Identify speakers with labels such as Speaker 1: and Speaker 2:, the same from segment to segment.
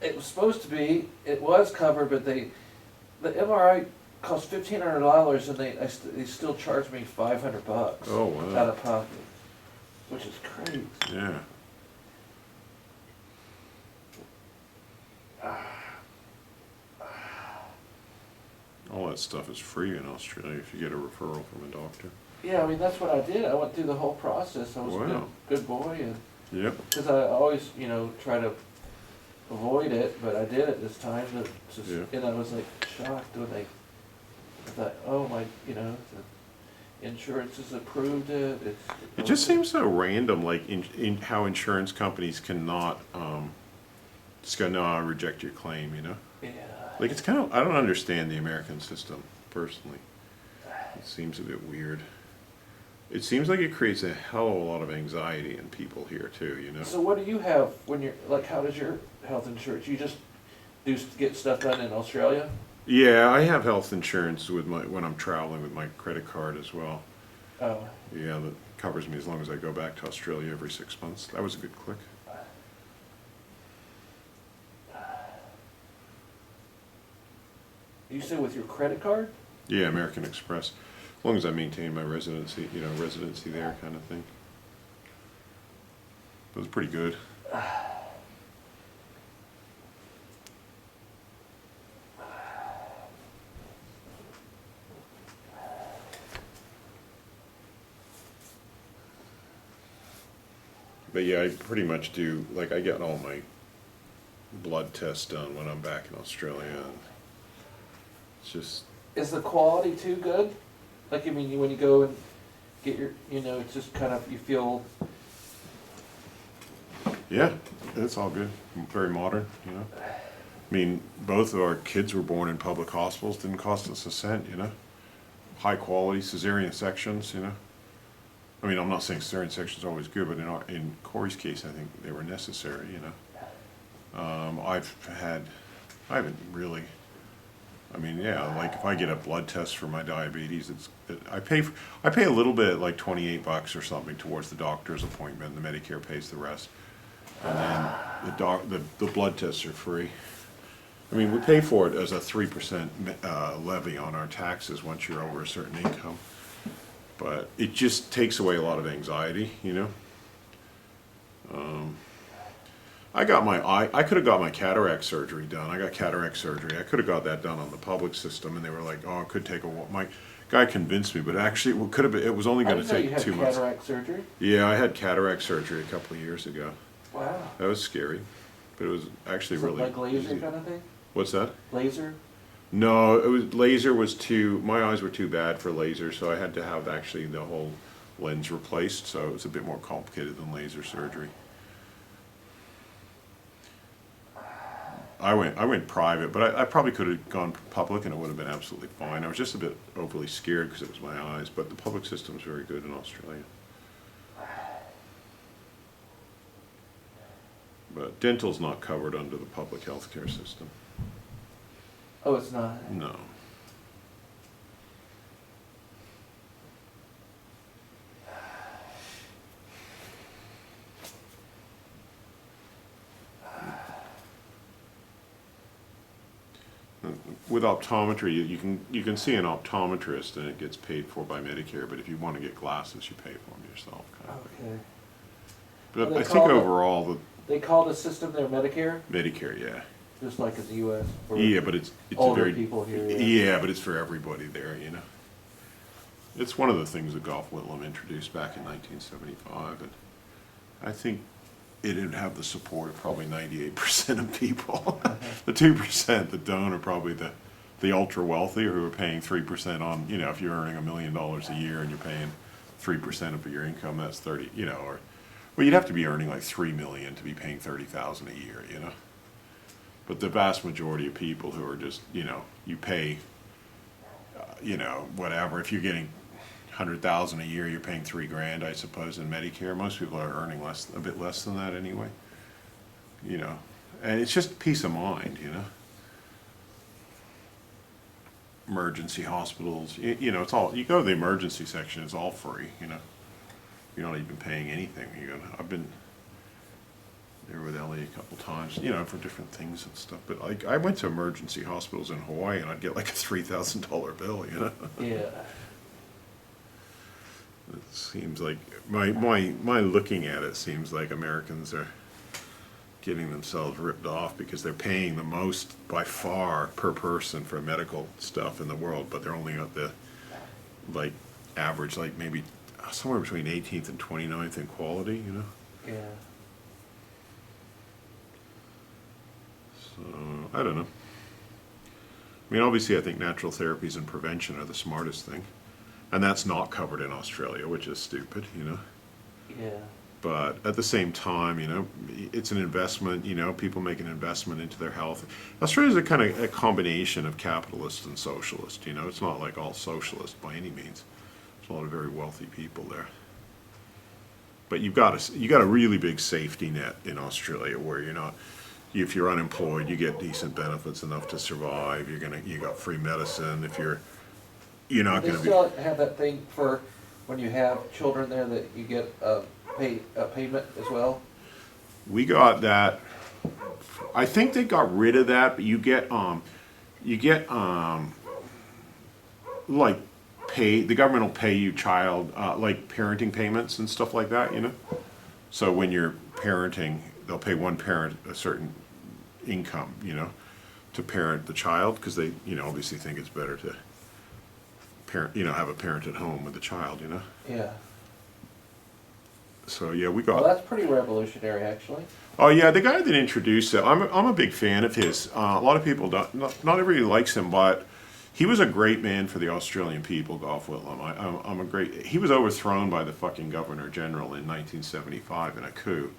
Speaker 1: it was supposed to be, it was covered, but the MRI cost $1,500 and they still charged me $500
Speaker 2: Oh, wow.
Speaker 1: out of pocket, which is crazy.
Speaker 2: Yeah. All that stuff is free in Australia if you get a referral from a doctor.
Speaker 1: Yeah, I mean, that's what I did. I went through the whole process. I was a
Speaker 2: Wow.
Speaker 1: good boy, and
Speaker 2: Yep.
Speaker 1: because I always, try to avoid it, but I did it this time.
Speaker 2: Yeah.
Speaker 1: And I was like shocked when I thought, oh my, the insurance has approved it.
Speaker 2: It just seems so random, like in how insurance companies cannot just go, no, I reject your claim, you know?
Speaker 1: Yeah.
Speaker 2: Like it's kind of, I don't understand the American system, personally. It seems a bit weird. It seems like it creates a hell of a lot of anxiety in people here too, you know?
Speaker 1: So what do you have when you're, like, how does your health insurance, you just get stuff done in Australia?
Speaker 2: Yeah, I have health insurance with when I'm traveling with my credit card as well.
Speaker 1: Oh.
Speaker 2: Yeah, that covers me as long as I go back to Australia every 6 months. That was a good click.
Speaker 1: You say with your credit card?
Speaker 2: Yeah, American Express. As long as I maintain my residency, residency there kind of thing. That was pretty good. But yeah, I pretty much do, like I get all my blood tests done when I'm back in Australia. And it's just,
Speaker 1: Is the quality too good? Like, I mean, when you go and get your, it's just kind of, you feel,
Speaker 2: yeah, it's all good. Very modern, you know. I mean, both of our kids were born in public hospitals, didn't cost us a cent, you know. High quality cesarean sections, you know. I mean, I'm not saying cesarean sections are always good, but in Corey's case, I think they were necessary, you know. I haven't really, I mean, yeah, like if I get a blood test for my diabetes, I pay a little bit, like $28 or something towards the doctor's appointment, and the Medicare pays the rest. And then the blood tests are free. I mean, we pay for it as a 3% levy on our taxes once you're over a certain income. But it just takes away a lot of anxiety, you know. I could have got my cataract surgery done. I got cataract surgery. I could have got that done on the public system, and they were like, "Oh, it could take a while." My guy convinced me, but actually, it could have been. It was only going to take 2 months.
Speaker 1: Cataract surgery?
Speaker 2: Yeah, I had cataract surgery a couple of years ago.
Speaker 1: Wow.
Speaker 2: That was scary, but it was actually
Speaker 1: So
Speaker 2: really
Speaker 1: like laser
Speaker 2: easy.
Speaker 1: kind of thing?
Speaker 2: What's that?
Speaker 1: Laser?
Speaker 2: No, it was laser was too. My eyes were too bad for laser, so I had to have actually the whole lens replaced. So it was a bit more complicated than laser surgery. I went private, but I probably could have gone public and it would have been absolutely fine. I was just a bit overly scared because it was my eyes, but the public system is very good in Australia. But dental's not covered under the public healthcare system.
Speaker 1: Oh, it's not?
Speaker 2: No. With optometry, you can see an optometrist and it gets paid for by Medicare, but if you want to get glasses, you pay for them yourself. Kind of thing.
Speaker 1: Okay.
Speaker 2: But
Speaker 1: Well,
Speaker 2: I think overall,
Speaker 1: They call the system their Medicare,
Speaker 2: the Medicare, yeah.
Speaker 1: just like in the U.S. for
Speaker 2: Yeah, but it's a
Speaker 1: older
Speaker 2: very,
Speaker 1: people here.
Speaker 2: yeah, but it's for everybody there, you know. It's one of the things that Gough Whitlam introduced back in 1975, and I think it'd have the support of probably 98% of people. The 2% that don't are probably the ultra wealthy who are paying 3% on, if you're earning $1 million a year and you're paying 3% of your income, that's 30, or, well, you'd have to be earning like 3 million to be paying 30,000 a year, But the vast majority of people who are just, you pay, whatever. If you're getting 100,000 a year, you're paying $3,000, I suppose, in Medicare. Most people are earning a bit less than that anyway. And it's just peace of mind, Emergency hospitals, it's all, you go to the emergency section, it's all free, You're not even paying anything. there with Ellie a couple times, you know, for different things and stuff. But like, I went to emergency hospitals in Hawaii and I'd get like a $3,000 bill, you know?
Speaker 1: Yeah.
Speaker 2: It seems like, my looking at it seems like Americans are getting themselves ripped off because they're paying the most by far per person for medical stuff in the world, but they're only at the, like, average, like maybe somewhere between 18th and 29th in quality, you know?
Speaker 1: Yeah.
Speaker 2: So, I don't know. I mean, obviously, I think natural therapies and prevention are the smartest thing. And that's not covered in Australia, which is stupid, you know?
Speaker 1: Yeah.
Speaker 2: But at the same time, you know, it's an investment, you know, people make an investment into their health. Australia's a kind of a combination of capitalist and socialist, you know? It's not like all socialist by any means. There's a lot of very wealthy people there. But you got a really big safety net in Australia where you're not, if you're unemployed, you get decent benefits enough to survive. You got free medicine. If you're not
Speaker 1: They
Speaker 2: going to be.
Speaker 1: still have that thing for when you have children there that you get a payment as well?
Speaker 2: We got that. I think they got rid of that, but you get like the government will pay you child like parenting payments and stuff like that, you know. So when you're parenting, they'll pay one parent a certain income, you know, to parent the child because they, you know, obviously think it's better to parent, you know, have a parent at home with the child, you know.
Speaker 1: Yeah.
Speaker 2: So yeah, we got.
Speaker 1: Well, that's pretty revolutionary, actually.
Speaker 2: Oh yeah, the guy that introduced it, I'm a big fan of his. A lot of people not everybody likes him, but he was a great man for the Australian people, Gough Whitlam. He was overthrown by the fucking Governor General in 1975 in a coup.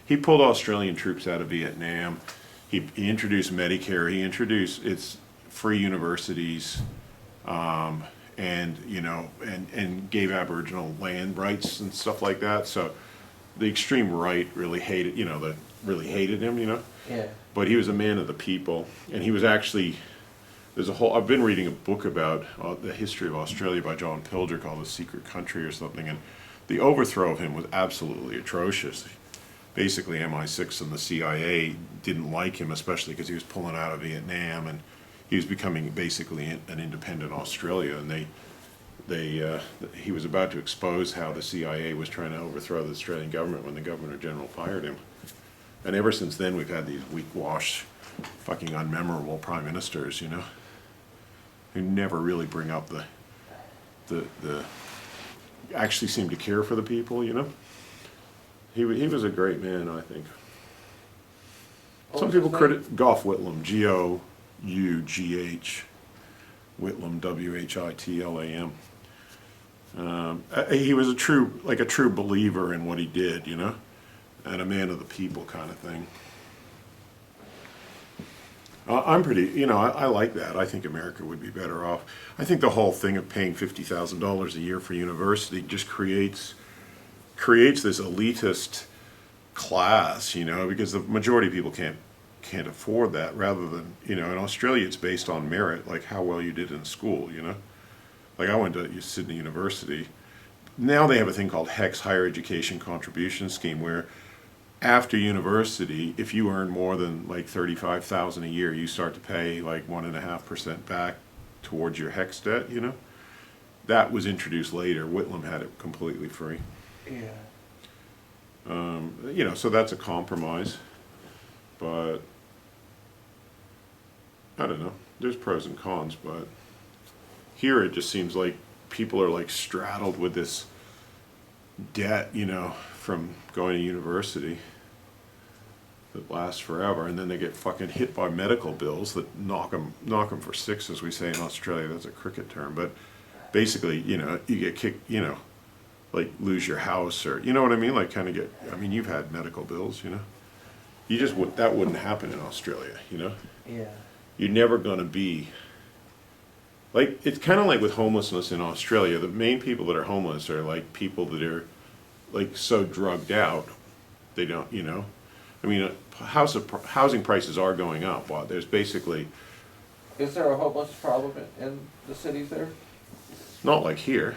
Speaker 2: He pulled Australian troops out of Vietnam. He introduced Medicare. He introduced its free universities, and you know, and gave Aboriginal land rights and stuff like that. So the extreme right really hated, you know, really hated him, you know.
Speaker 1: Yeah.
Speaker 2: But he was a man of the people, and he was actually. I've been reading a book about the history of Australia by John Pilger called The Secret Country or something, and the overthrow of him was absolutely atrocious. Basically, MI6 and the CIA didn't like him, especially because he was pulling out of Vietnam, and he was becoming basically an independent Australia, and he was about to expose how the CIA was trying to overthrow the Australian government when the Governor General fired him. And ever since then, we've had these weak-washed, fucking unmemorable prime ministers, you know, who never really bring up the actually seem to care for the people, you know. He was a great man, I think. Some people credit Gough Whitlam, Gough, Whitlam, Whitlam. He was a true believer in what he did, you know, and a man of the people kind of thing. I'm pretty, you know, I like that. I think America would be better off. I think the whole thing of paying $50,000 a year for university just creates this elitist class, you know, because the majority of people can't afford that. Rather than, you know, in Australia it's based on merit, like how well you did in school, you know. Like I went to Sydney University. Now they have a thing called HECS, Higher Education Contribution Scheme, where after university, if you earn more than like $35,000 a year, you start to pay like 1.5% back towards your HECS debt, you know. That was introduced later. Whitlam had it completely free.
Speaker 1: Yeah.
Speaker 2: You know, so that's a compromise. But I don't know. There's pros and cons, but here it just seems like people are like straddled with this debt, you know, from going to university that lasts forever, and then they get fucking hit by medical bills that knock them for six, as we say in Australia. That's a cricket term, but basically, you know, you get kicked, you know, like lose your house, or you know what I mean, like kind of get. I mean, you've had medical bills, you know. You just that wouldn't happen in Australia, you know.
Speaker 1: Yeah.
Speaker 2: You're never gonna be. Like, it's kind of like with homelessness in Australia. The main people that are homeless are like people that are like so drugged out, they don't, you know. I mean, housing prices are going up. Well, there's basically.
Speaker 1: Is there a homeless problem in the cities there?
Speaker 2: Not like here.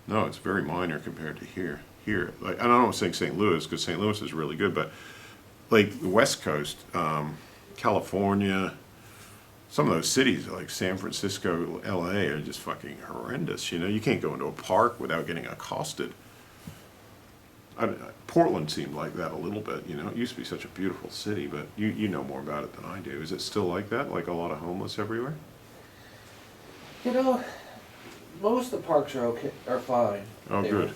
Speaker 2: No, it's very minor compared to here. Here, like, I don't know, saying St. Louis, because St. Louis is really good, but like the West Coast, California, some of those cities like San Francisco, LA are just fucking horrendous. You know, you can't go into a park without getting accosted. Portland seemed like that a little bit, you know. It used to be such a beautiful city, but you know more about it than I do. Is it still like that? Like a lot of homeless everywhere?
Speaker 1: You know, most of the parks are okay, are fine.
Speaker 2: Oh,
Speaker 1: They
Speaker 2: good.
Speaker 1: were-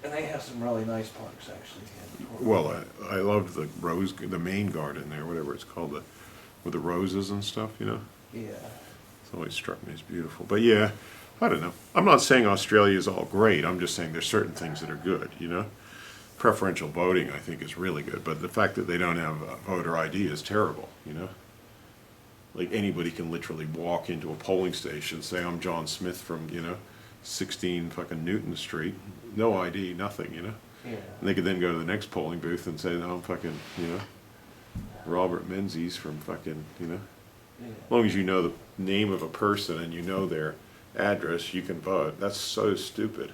Speaker 1: And they have some really nice parks, actually. in Portland.
Speaker 2: Well, I loved the main garden there, whatever it's called, with the roses and stuff, you know.
Speaker 1: Yeah.
Speaker 2: It's always struck me as beautiful. But yeah, I don't know. I'm not saying Australia is all great. I'm just saying there's certain things that are good, you know. Preferential voting, I think, is really good. But the fact that they don't have voter ID is terrible, you know. Like anybody can literally walk into a polling station, say I'm John Smith from, you know, 16 fucking Newton Street, no ID, nothing, you know.
Speaker 1: Yeah.
Speaker 2: And they could then go to the next polling booth and say, no, I'm fucking, you know, Robert Menzies from fucking, you know.
Speaker 1: Yeah.
Speaker 2: As long as you know the name of a person and you know their address, you can vote. That's so stupid.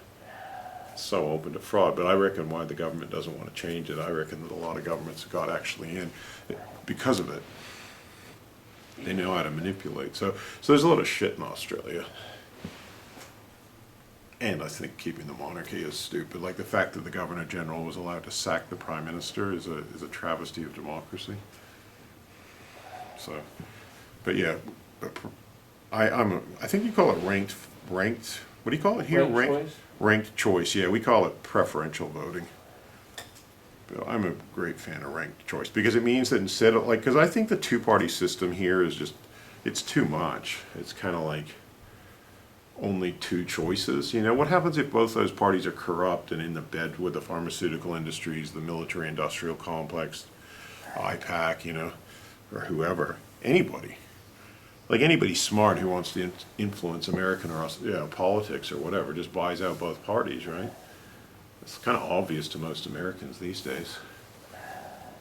Speaker 2: So open to fraud. But I reckon why the government doesn't want to change it, I reckon that a lot of governments got actually in because of it. They know how to manipulate. So there's a lot of shit in Australia. And I think keeping the monarchy is stupid. Like the fact that the Governor General was allowed to sack the Prime Minister is a travesty of democracy. So, but yeah, I think you call it ranked. What do you call it here?
Speaker 1: Ranked choice?
Speaker 2: Ranked choice. Yeah, we call it preferential voting. But I'm a great fan of ranked choice because it means that instead of because I think the two-party system here is just it's too much. It's kind of like only two choices. You know, what happens if both those parties are corrupt and in the bed with the pharmaceutical industries, the military-industrial complex, IPAC, you know, or whoever, anybody. Like anybody smart who wants to influence American or politics or whatever just buys out both parties, right? It's kind of obvious to most Americans these days.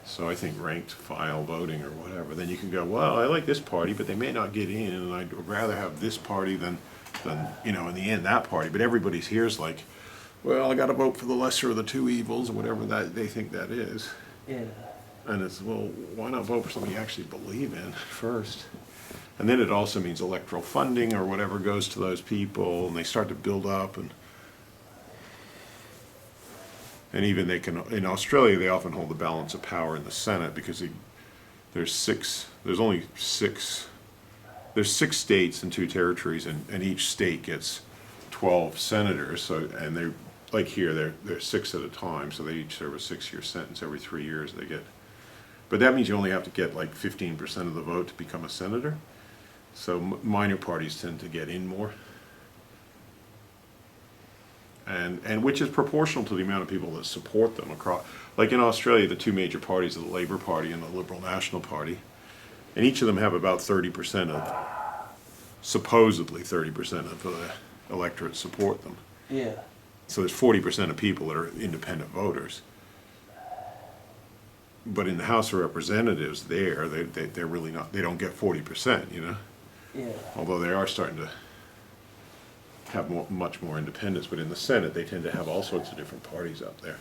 Speaker 2: So I think ranked file voting or whatever, then you can go, well, I like this party, but they may not get in, and I'd rather have this party than you know, in the end, that party. But everybody's here is like, well, I got to vote for the lesser of the two evils, or whatever that they think that is.
Speaker 1: Yeah.
Speaker 2: And it's, well, why not vote for something you actually believe in first? And then it also means electoral funding or whatever goes to those people, and they start to build up. And even they can, in Australia, they often hold the balance of power in the Senate because there's six states and 2 territories, and each state gets 12 senators. So, and they like here, they're 6 at a time, so they each serve a 6-year sentence every 3 years. They get, but that means you only have to get like 15% of the vote to become a senator. So minor parties tend to get in more, and which is proportional to the amount of people that support them across. Like in Australia, the 2 major parties are the Labour Party and the Liberal National Party, and each of them have about 30% of, supposedly 30% of the electorate support them.
Speaker 1: Yeah.
Speaker 2: So there's 40% of people that are independent voters. But in the House of Representatives, they're really not. They don't get 40%, you know.
Speaker 1: Yeah.
Speaker 2: Although they are starting to have much more independence. But in the Senate, they tend to have all sorts of different parties up there.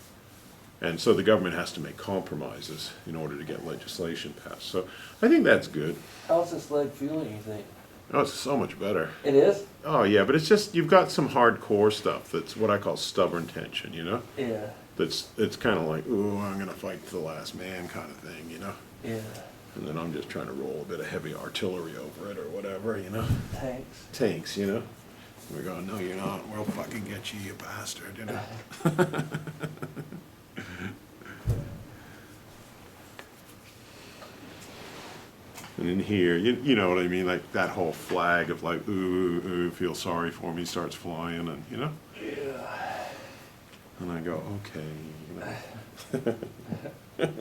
Speaker 2: And so the government has to make compromises in order to get legislation passed. So I think that's good.
Speaker 1: How's this leg feeling, you think?
Speaker 2: Oh, it's so much better.
Speaker 1: It is?
Speaker 2: Oh, yeah, but it's just, you've got some hardcore stuff that's what I call stubborn tension, you know?
Speaker 1: Yeah.
Speaker 2: It's kind of like, ooh, I'm going to fight to the last man kind of thing, you know?
Speaker 1: Yeah.
Speaker 2: And then I'm just trying to roll a bit of heavy artillery over it or whatever, you know?
Speaker 1: Tanks.
Speaker 2: Tanks, you know? We're going, no, you're not. We'll fucking get you, you bastard, you know? And in here, you know what I mean? Like that whole flag of like, ooh, feel sorry for me starts flying, and, you know?
Speaker 1: Yeah.
Speaker 2: And I go, okay, you know?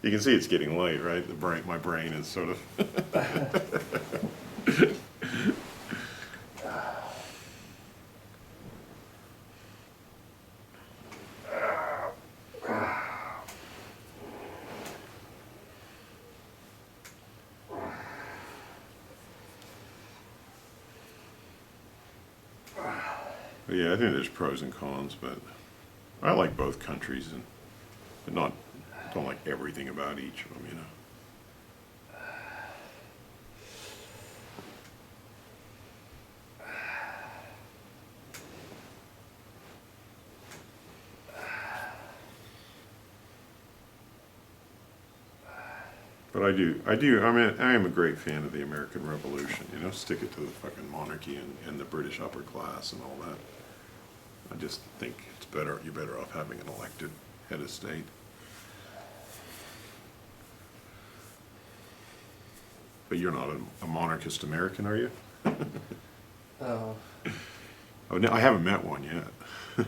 Speaker 2: You can see it's getting late, right? My brain is sort of. Yeah, I think there's pros and cons, but I like both countries, and but not, don't like everything about each of them, you know. But I am a great fan of the American Revolution, you know, stick it to the fucking monarchy and the British upper class and all that. I just think it's better, you're better off having an elected head of state. But you're not a monarchist American, are you?
Speaker 1: Oh,
Speaker 2: Oh, no, I haven't met one yet.